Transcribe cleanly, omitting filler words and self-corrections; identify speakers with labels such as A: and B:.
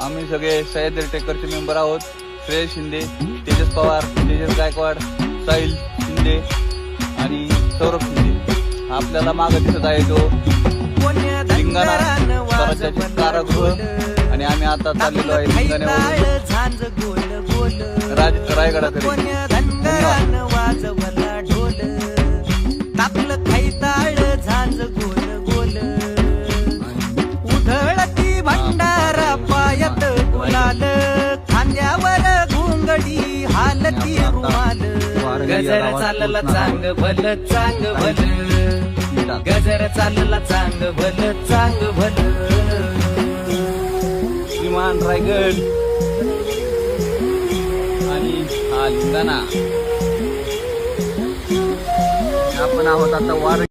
A: आम्ही सगळे सह्याद्री ट्रेकरचे मेंबर आहोत. श्रेयस शिंदे, तेजस पवार, तेजस गायकवाड, साहिल शिंदे आणि सौरभ शिंदे. आपल्याला मागे दिसत आहे तो लिंगाणा स्वराज्याचे कारागृह आणि आम्ही आता चाललेलो आहे लिंगाण्यावरून रायगडाकडे.
B: भंडारा पायात गुलाल, खांद्यावर घुंगडी हालती रुमाल. गजर चालला चांग भल चांग भल, गजर चालला चांग भल चांग भल.
A: विमान रायगड आणि हा लिंगाणा. आपण आहोत आता वार